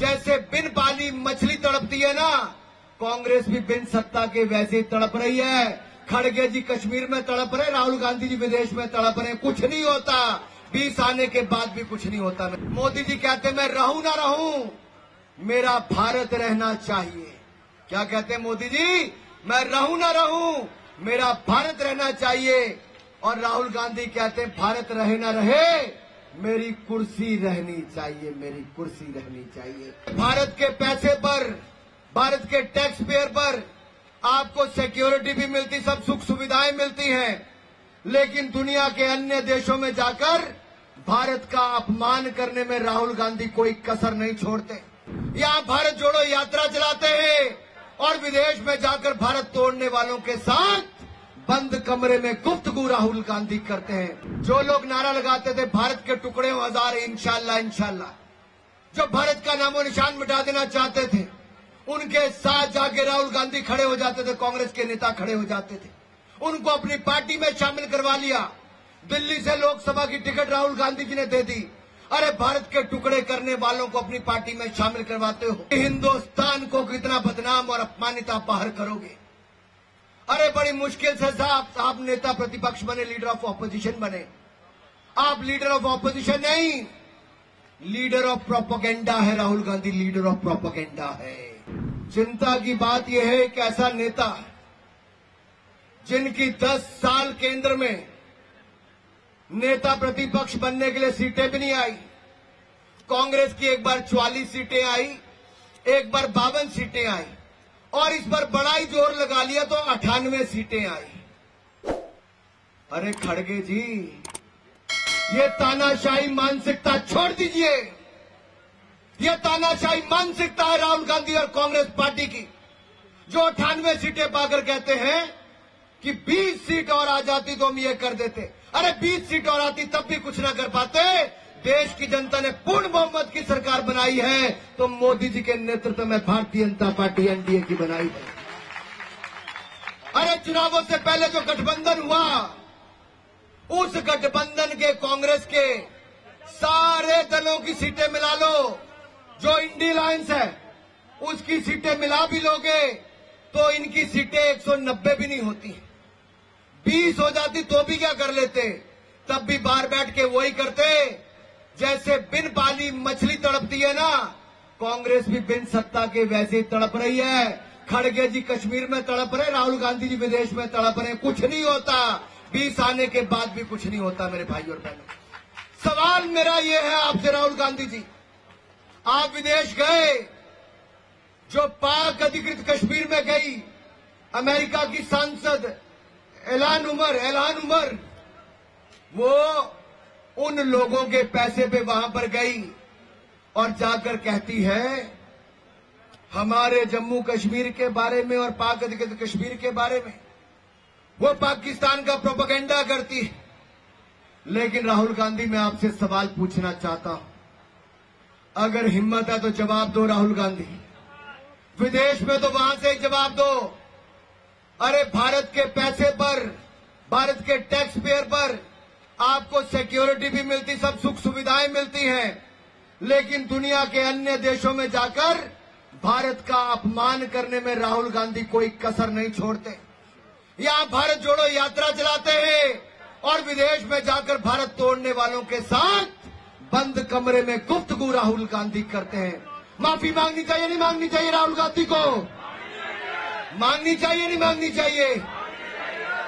जैसे बिन पाली मछली तड़पती है ना, कांग्रेस भी बिन सत्ता के वैसे ही तड़प रही है। खड़गे जी कश्मीर में तड़प रहे, राहुल गांधी जी विदेश में तड़प रहे, कुछ नहीं होता। 20 आने के बाद भी कुछ नहीं होता। मोदी जी कहते मैं रहूं ना रहूं, मेरा भारत रहना चाहिए। क्या कहते हैं मोदी जी? मैं रहूं ना रहूं, मेरा भारत रहना चाहिए। और राहुल गांधी कहते हैं भारत रहे ना रहे, मेरी कुर्सी रहनी चाहिए, मेरी कुर्सी रहनी चाहिए। भारत के पैसे पर, भारत के टैक्स पेयर पर आपको सिक्योरिटी भी मिलती, सब सुख सुविधाएं मिलती हैं, लेकिन दुनिया के अन्य देशों में जाकर भारत का अपमान करने में राहुल गांधी कोई कसर नहीं छोड़ते। यहां भारत जोड़ो यात्रा चलाते हैं और विदेश में जाकर भारत तोड़ने वालों के साथ बंद कमरे में गुफ्तगू राहुल गांधी करते हैं। जो लोग नारा लगाते थे भारत के टुकड़े हो हजार इंशाल्लाह इंशाल्लाह, जो भारत का नामो निशान मिटा देना चाहते थे, उनके साथ जाके राहुल गांधी खड़े हो जाते थे, कांग्रेस के नेता खड़े हो जाते थे, उनको अपनी पार्टी में शामिल करवा लिया। दिल्ली से लोकसभा की टिकट राहुल गांधी जी ने दे दी। अरे भारत के टुकड़े करने वालों को अपनी पार्टी में शामिल करवाते हो, हिंदुस्तान को कितना बदनाम और अपमानित आप बाहर करोगे। अरे बड़ी मुश्किल से आप नेता प्रतिपक्ष बने, लीडर ऑफ ऑपोजिशन बने। आप लीडर ऑफ ऑपोजिशन नहीं, लीडर ऑफ प्रोपेगेंडा है Rahul Gandhi, leader of propaganda है। चिंता की बात यह है कि ऐसा नेता जिनकी 10 साल केंद्र में नेता प्रतिपक्ष बनने के लिए सीटें भी नहीं आई। कांग्रेस की एक बार 44 सीटें आई, एक बार 52 सीटें आई, और इस बार बड़ा ही जोर लगा लिया तो 98 सीटें आई। अरे खड़गे जी, ये तानाशाही मानसिकता छोड़ दीजिए। ये तानाशाही मानसिकता है राहुल गांधी और कांग्रेस पार्टी की, जो 98 सीटें पाकर कहते हैं कि 20 सीट और आ जाती तो हम ये कर देते। अरे 20 सीट और आती तब भी कुछ ना कर पाते। देश की जनता ने पूर्ण बहुमत की सरकार बनाई है तो मोदी जी के नेतृत्व में भारतीय जनता पार्टी एनडीए की बनाई है। अरे चुनावों से पहले जो गठबंधन हुआ, उस गठबंधन के कांग्रेस के सारे दलों की सीटें मिला लो, जो इंडी अलायंस है उसकी सीटें मिला भी लोगे तो इनकी सीटें 190 भी नहीं होती। 20 हो जाती तो भी क्या कर लेते, तब भी बाहर बैठ के वही करते। जैसे बिन पाली मछली तड़पती है ना, कांग्रेस भी बिन सत्ता के वैसे ही तड़प रही है। खड़गे जी कश्मीर में तड़प रहे, राहुल गांधी जी विदेश में तड़प रहे, कुछ नहीं होता। 20 आने के बाद भी कुछ नहीं होता। मेरे भाई और बहनों, सवाल मेरा ये है आपसे, राहुल गांधी जी, आप विदेश गए, जो पाक अधिकृत कश्मीर में गई, अमेरिका की सांसद इल्हान उमर, वो उन लोगों के पैसे पे वहां पर गई और जाकर कहती है हमारे जम्मू कश्मीर के बारे में और पाक अधिकृत कश्मीर के बारे में, वो पाकिस्तान का प्रोपेगेंडा करती है। लेकिन राहुल गांधी, मैं आपसे सवाल पूछना चाहता हूं, अगर हिम्मत है तो जवाब दो राहुल गांधी। विदेश में तो वहां से जवाब दो। अरे भारत के पैसे पर, भारत के टैक्स पेयर पर आपको सिक्योरिटी भी मिलती, सब सुख सुविधाएं मिलती हैं, लेकिन दुनिया के अन्य देशों में जाकर भारत का अपमान करने में राहुल गांधी कोई कसर नहीं छोड़ते। यहां भारत जोड़ो यात्रा चलाते हैं और विदेश में जाकर भारत तोड़ने वालों के साथ बंद कमरे में गुफ्तगू राहुल गांधी करते हैं। माफी मांगनी चाहिए नहीं मांगनी चाहिए राहुल गांधी को? मांगनी चाहिए नहीं मांगनी चाहिए?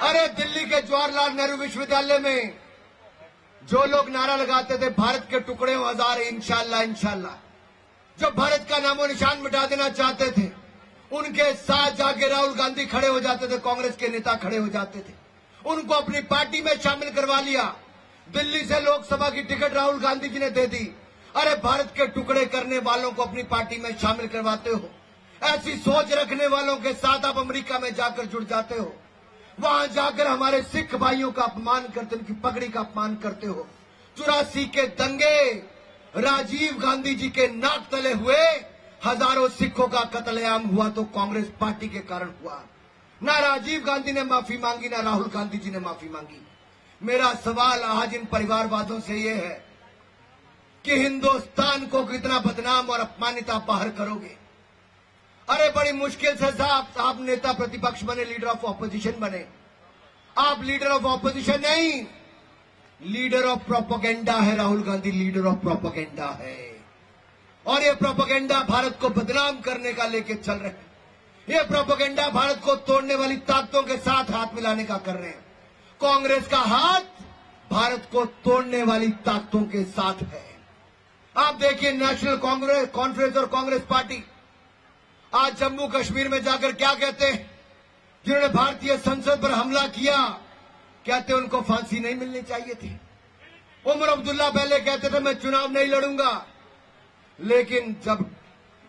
अरे दिल्ली के जवाहरलाल नेहरू विश्वविद्यालय में जो लोग नारा लगाते थे भारत के टुकड़े हो हजार इंशाल्लाह इंशाल्लाह, जो भारत का नामो निशान मिटा देना चाहते थे, उनके साथ जाके राहुल गांधी खड़े हो जाते थे, कांग्रेस के नेता खड़े हो जाते थे, उनको अपनी पार्टी में शामिल करवा लिया। दिल्ली से लोकसभा की टिकट राहुल गांधी जी ने दे दी। अरे भारत के टुकड़े करने वालों को अपनी पार्टी में शामिल करवाते हो। ऐसी सोच रखने वालों के साथ आप अमेरिका में जाकर जुड़ जाते हो, वहां जाकर हमारे सिख भाइयों का अपमान करते, उनकी पगड़ी का अपमान करते हो। 84 के दंगे राजीव गांधी जी के नाक तले हुए, हजारों सिखों का कत्लेआम हुआ तो कांग्रेस पार्टी के कारण हुआ। ना राजीव गांधी ने माफी मांगी, ना राहुल गांधी जी ने माफी मांगी। मेरा सवाल आज इन परिवारवादों से ये है, कि हिंदुस्तान को कितना बदनाम और अपमानित आप बाहर करोगे। अरे बड़ी मुश्किल से साहब आप नेता प्रतिपक्ष बने, लीडर ऑफ ऑपोजिशन बने। आप लीडर ऑफ ऑपोजिशन नहीं, लीडर ऑफ प्रोपेगेंडा है Rahul Gandhi, leader of propaganda है। और ये प्रोपेगेंडा भारत को बदनाम करने का लेके चल रहे हैं। ये प्रोपेगेंडा भारत को तोड़ने वाली ताकतों के साथ हाथ मिलाने का कर रहे हैं। कांग्रेस का हाथ भारत को तोड़ने वाली ताकतों के साथ है। आप देखिए नेशनल कांग्रेस कॉन्फ्रेंस और कांग्रेस पार्टी आज जम्मू कश्मीर में जाकर क्या कहते हैं, जिन्होंने भारतीय संसद पर हमला किया, कहते उनको फांसी नहीं मिलनी चाहिए थी। उमर अब्दुल्ला पहले कहते थे मैं चुनाव नहीं लड़ूंगा, लेकिन जब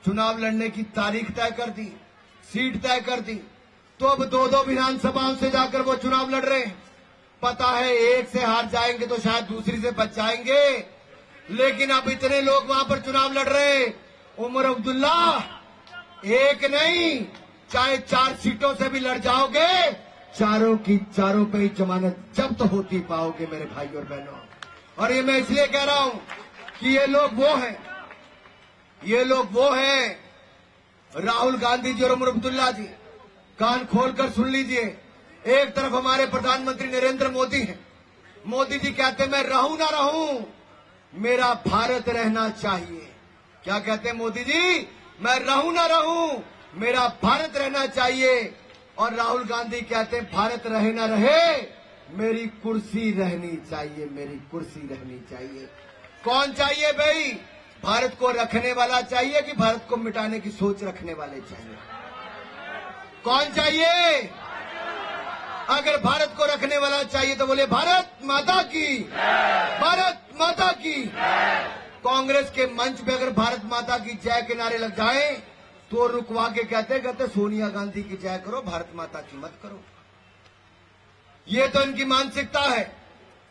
चुनाव लड़ने की तारीख तय कर दी, सीट तय कर दी, तो अब दो विधानसभाओं से जाकर वो चुनाव लड़ रहे हैं। पता है एक से हार जाएंगे तो शायद दूसरी से बच जाएंगे, लेकिन अब इतने लोग वहां पर चुनाव लड़ रहे हैं। उमर अब्दुल्ला एक नहीं, चाहे 4 सीटों से भी लड़ जाओगे, चारों की चारों पे ही जमानत जब्त होती पाओगे मेरे भाई और बहनों। और ये मैं इसलिए कह रहा हूं कि ये लोग वो हैं राहुल गांधी जी और उमर अब्दुल्ला जी। कान खोलकर सुन लीजिए। एक तरफ हमारे प्रधानमंत्री नरेंद्र मोदी हैं। मोदी जी कहते मैं रहूं ना रहूं, मेरा भारत रहना चाहिए। क्या कहते हैं मोदी जी? मैं रहूं ना रहूं, मेरा भारत रहना चाहिए। और राहुल गांधी कहते हैं भारत रहे ना रहे, मेरी कुर्सी रहनी चाहिए, मेरी कुर्सी रहनी चाहिए। कौन चाहिए भाई? भारत को रखने वाला चाहिए कि भारत को मिटाने की सोच रखने वाले चाहिए? कौन चाहिए? अगर भारत को रखने वाला चाहिए तो बोले भारत माता की, भारत माता की। कांग्रेस के मंच पे अगर भारत माता की जय के नारे लग जाए तो रुकवा के कहते सोनिया गांधी की जय करो, भारत माता की मत करो। ये तो इनकी मानसिकता है।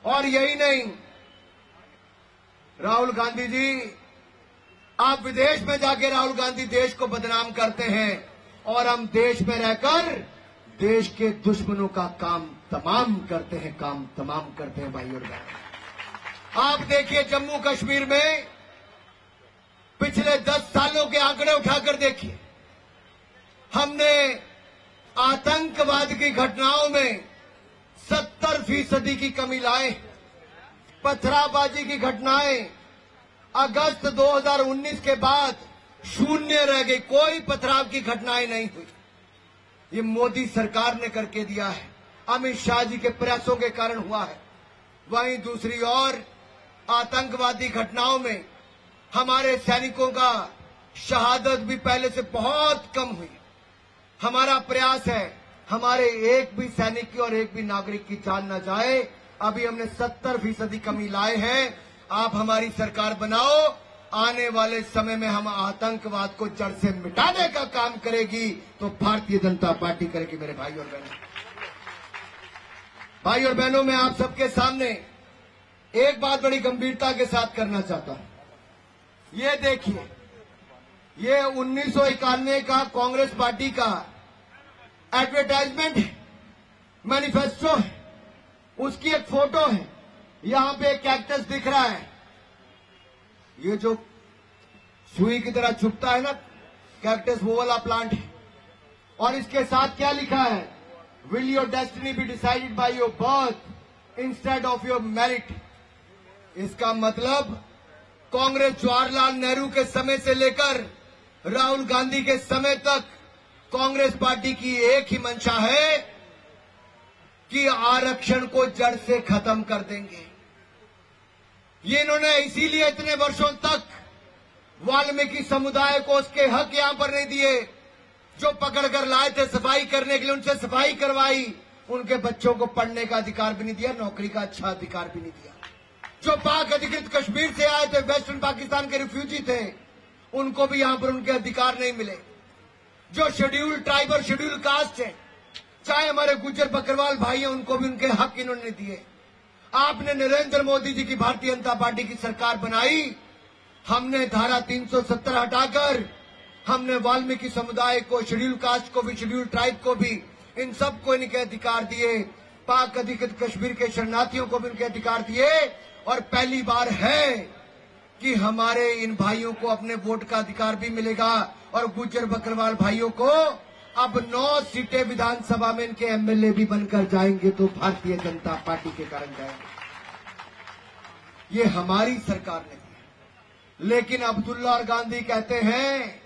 और यही नहीं, राहुल गांधी जी, आप विदेश में जाके राहुल गांधी देश को बदनाम करते हैं, और हम देश में रहकर देश के दुश्मनों का काम तमाम करते हैं भाई और बहन। आप देखिए जम्मू कश्मीर में पिछले 10 सालों के आंकड़े उठाकर देखिए। हमने आतंकवाद की घटनाओं में 70% की कमी लाए। पथराबाजी की घटनाएं अगस्त 2019 के बाद शून्य रह गई, कोई पथराव की घटनाएं नहीं हुई। ये मोदी सरकार ने करके दिया है, अमित शाह जी के प्रयासों के कारण हुआ है। वहीं दूसरी ओर आतंकवादी घटनाओं में हमारे सैनिकों का शहादत भी पहले से बहुत कम हुई। हमारा प्रयास है हमारे एक भी सैनिक की और एक भी नागरिक की जान न जाए। अभी हमने 70% कमी लाए हैं। आप हमारी सरकार बनाओ, आने वाले समय में हम आतंकवाद को जड़ से मिटाने का काम करेगी तो भारतीय जनता पार्टी करेगी। मेरे भाई और बहनों, मैं आप सबके सामने एक बात बड़ी गंभीरता के साथ करना चाहता हूं। ये देखिए, ये 1991 का कांग्रेस पार्टी का एडवर्टाइजमेंट है, मैनिफेस्टो है, उसकी एक फोटो है। यहां पे एक कैक्टस दिख रहा है, ये जो सुई की तरह चुभता है ना कैक्टस, वो वाला प्लांट है। और इसके साथ क्या लिखा है? Will your destiny be decided by your birth instead of your merit. इसका मतलब कांग्रेस जवाहरलाल नेहरू के समय से लेकर राहुल गांधी के समय तक कांग्रेस पार्टी की एक ही मंशा है कि आरक्षण को जड़ से खत्म कर देंगे। ये इन्होंने इसीलिए इतने वर्षों तक वाल्मीकि समुदाय को उसके हक यहां पर नहीं दिए। जो पकड़ कर लाए थे सफाई करने के लिए, उनसे सफाई करवाई। उनके बच्चों को पढ़ने का अधिकार भी नहीं दिया, नौकरी का अच्छा अधिकार भी नहीं दिया। जो पाक अधिकृत कश्मीर से आए थे, वेस्टर्न पाकिस्तान के रिफ्यूजी थे, उनको भी यहां पर उनके अधिकार नहीं मिले। जो शेड्यूल ट्राइब और शेड्यूल कास्ट है, चाहे हमारे गुज्जर बकरवाल भाई हैं, उनको भी उनके हक इन्होंने दिए। आपने नरेंद्र मोदी जी की भारतीय जनता पार्टी की सरकार बनाई। हमने धारा 370 हटाकर हमने वाल्मीकि समुदाय को, शेड्यूल कास्ट को भी, शेड्यूल ट्राइब को भी, इन सबको इनके अधिकार दिए। पाक अधिकृत कश्मीर के शरणार्थियों को भी इनके अधिकार दिए। और पहली बार है कि हमारे इन भाइयों को अपने वोट का अधिकार भी मिलेगा और गुज्जर बकरवाल भाइयों को अब 9 सीटें विधानसभा में इनके एमएलए भी बनकर जाएंगे, तो भारतीय जनता पार्टी के कारण जाएंगे। ये हमारी सरकार ने दी। लेकिन अब्दुल्ला और गांधी कहते हैं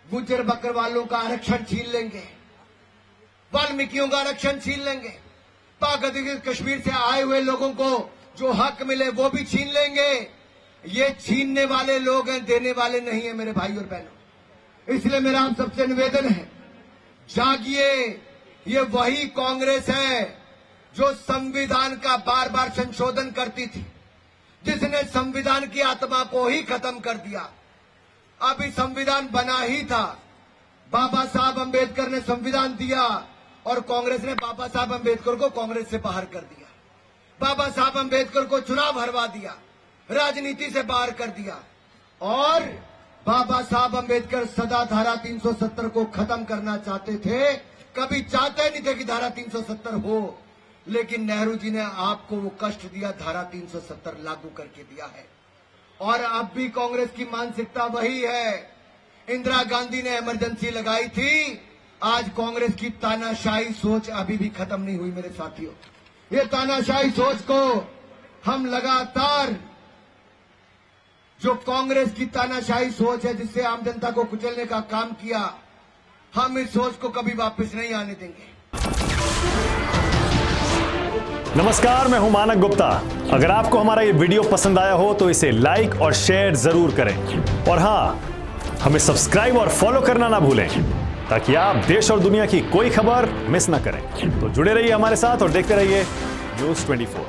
गुज्जर बकरवालों का आरक्षण छीन लेंगे, वाल्मीकियों का आरक्षण छीन लेंगे, पाक अधिकृत कश्मीर से आए हुए लोगों को जो हक मिले वो भी छीन लेंगे। ये छीनने वाले लोग हैं, देने वाले नहीं है मेरे भाई और बहनों। इसलिए मेरा आप सबसे निवेदन है, जागिए। ये वही कांग्रेस है जो संविधान का बार बार संशोधन करती थी, जिसने संविधान की आत्मा को ही खत्म कर दिया। अभी संविधान बना ही था, बाबा साहब अंबेडकर ने संविधान दिया और कांग्रेस ने बाबा साहब अंबेडकर को कांग्रेस से बाहर कर दिया। बाबा साहब अंबेडकर को चुनाव हरवा दिया, राजनीति से बाहर कर दिया। और बाबा साहब अंबेडकर सदा धारा 370 को खत्म करना चाहते थे, कभी चाहते नहीं थे कि धारा 370 हो, लेकिन नेहरू जी ने आपको वो कष्ट दिया, धारा 370 लागू करके दिया है। और अब भी कांग्रेस की मानसिकता वही है। इंदिरा गांधी ने इमरजेंसी लगाई थी, आज कांग्रेस की तानाशाही सोच अभी भी खत्म नहीं हुई मेरे साथियों। ये तानाशाही सोच को हम लगातार, जो कांग्रेस की तानाशाही सोच है जिससे आम जनता को कुचलने का काम किया, हम इस सोच को कभी वापस नहीं आने देंगे। नमस्कार, मैं हूं मानक गुप्ता। अगर आपको हमारा ये वीडियो पसंद आया हो तो इसे लाइक और शेयर जरूर करें, और हां, हमें सब्सक्राइब और फॉलो करना ना भूलें ताकि आप देश और दुनिया की कोई खबर मिस ना करें। तो जुड़े रहिए हमारे साथ और देखते रहिए न्यूज़ 24।